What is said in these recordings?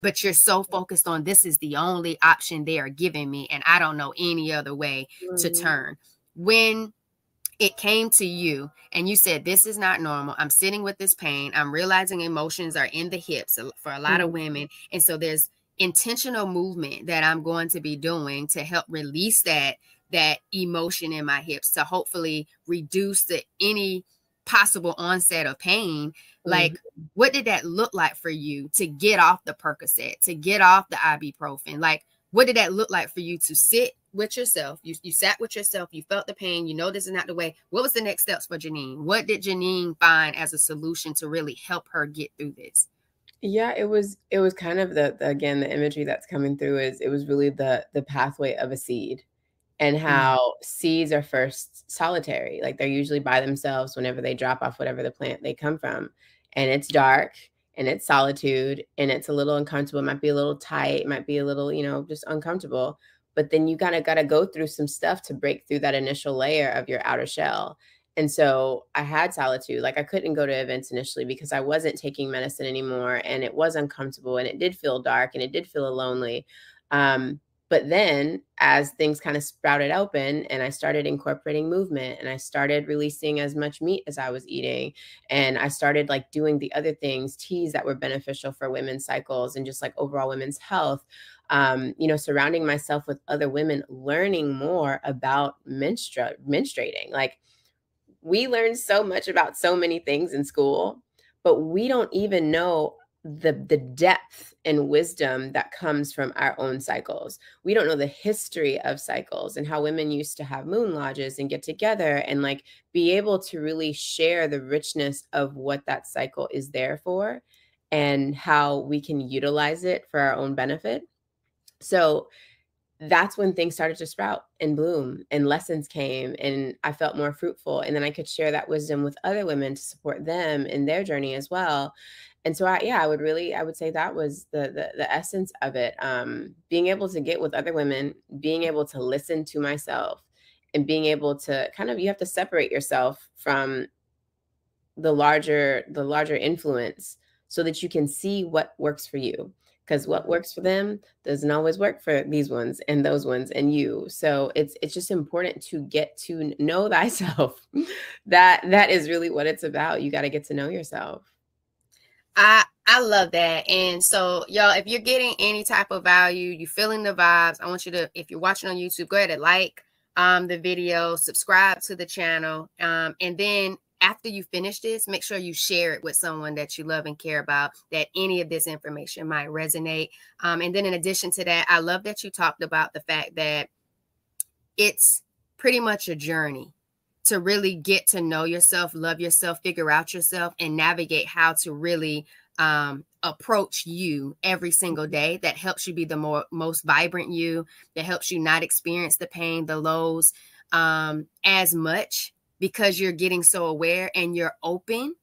but you're so focused on this is the only option they are giving me, and I don't know any other way to turn. When it came to you and you said, this is not normal, I'm sitting with this pain, I'm realizing emotions are in the hips for a lot of women, and so there's intentional movement that I'm going to be doing to help release that emotion in my hips to hopefully reduce any possible onset of pain. Like, what did that look like for you to get off the Percocet, to get off the ibuprofen? Like, what did that look like for you to sit with yourself? You sat with yourself, you felt the pain, you know this is not the way. What was the next steps for Janeen? What did Janeen find as a solution to really help her get through this? Yeah, it was kind of again, the imagery that's coming through is it was really the pathway of a seed, and how seeds are first solitary. Like, they're usually by themselves whenever they drop off whatever the plant they come from. And it's dark and it's solitude and it's a little uncomfortable. It might be a little tight, it might be a little, just uncomfortable. But then you got to go through some stuff to break through that initial layer of your outer shell. And so I had solitude. Like, I couldn't go to events initially because I wasn't taking medicine anymore, and it was uncomfortable, and it did feel dark, and it did feel lonely. But then as things kind of sprouted open and I started incorporating movement and I started releasing as much meat as I was eating, and I started like doing the other things, teas that were beneficial for women's cycles and just like overall women's health, surrounding myself with other women, learning more about menstruating. Like, we learn so much about so many things in school, but we don't even know the depth and wisdom that comes from our own cycles. We don't know the history of cycles and how women used to have moon lodges and get together and like be able to really share the richness of what that cycle is there for and how we can utilize it for our own benefit. So that's when things started to sprout and bloom and lessons came and I felt more fruitful. And then I could share that wisdom with other women to support them in their journey as well. And so I would say that was the essence of it. Being able to get with other women, being able to listen to myself, and being able to you have to separate yourself from the larger influence so that you can see what works for you. Because what works for them doesn't always work for these ones and those ones and you. So it's just important to get to know thyself. That is really what it's about. You got to get to know yourself. I love that. And so, y'all, if you're getting any type of value, you're feeling the vibes, I want you to, if you're watching on YouTube, go ahead and like the video, subscribe to the channel. And then after you finish this, make sure you share it with someone that you love and care about, that any of this information might resonate. And then in addition to that, I love that you talked about the fact that it's pretty much a journey to really get to know yourself, love yourself, figure out yourself, and navigate how to really approach you every single day that helps you be the most vibrant you, that helps you not experience the pain, the lows as much, because you're getting so aware and you're open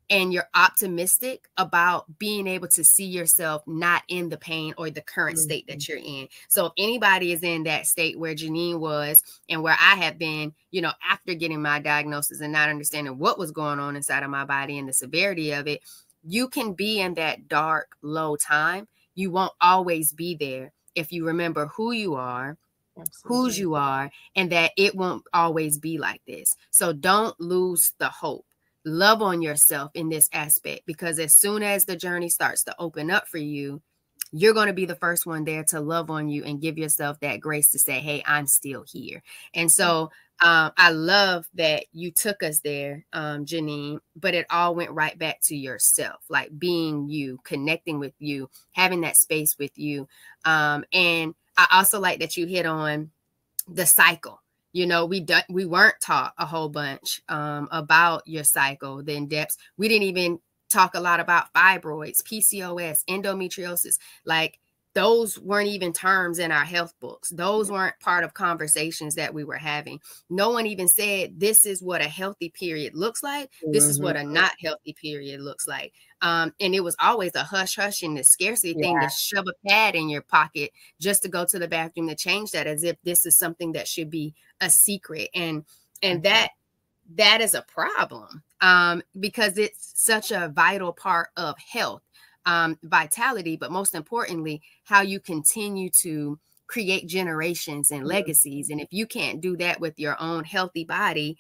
and you're optimistic about being able to see yourself not in the pain or the current state that you're in. So if anybody is in that state where Janeen was and where I have been, after getting my diagnosis and not understanding what was going on inside of my body and the severity of it, you can be in that dark, low time. You won't always be there if you remember who you are, whose you are, and that it won't always be like this. So don't lose the hope. Love on yourself in this aspect, because as soon as the journey starts to open up for you, you're going to be the first one there to love on you and give yourself that grace to say, hey, I'm still here. And so I love that you took us there, Janeen, but it all went right back to yourself, like being you, connecting with you, having that space with you. And I also like that you hit on the cycle. We weren't taught a whole bunch about your cycle, the in-depths. We didn't even talk a lot about fibroids, PCOS, endometriosis. Like, those weren't even terms in our health books. Those weren't part of conversations that we were having. No one even said, this is what a healthy period looks like. This is what a not healthy period looks like. And it was always a hush hush and the scarcity thing to shove a pad in your pocket just to go to the bathroom to change that, as if this is something that should be a secret. And that is a problem, because it's such a vital part of health. vitality, but most importantly, how you continue to create generations and legacies. And if you can't do that with your own healthy body,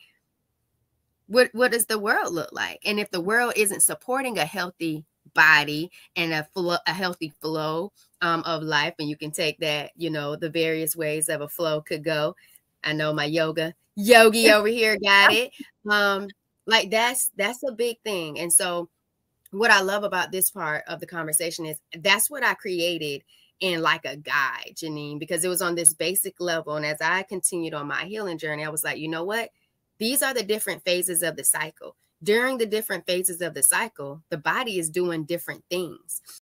what does the world look like? And if the world isn't supporting a healthy body and a healthy flow of life, and you can take that, you know, the various ways of a flow could go. I know my yogi over here got it. Like that's a big thing. And so what I love about this part of the conversation is that's what I created in like a guide, Janeen, because it was on this basic level. And as I continued on my healing journey, I was like, you know what? These are the different phases of the cycle. During the different phases of the cycle, the body is doing different things.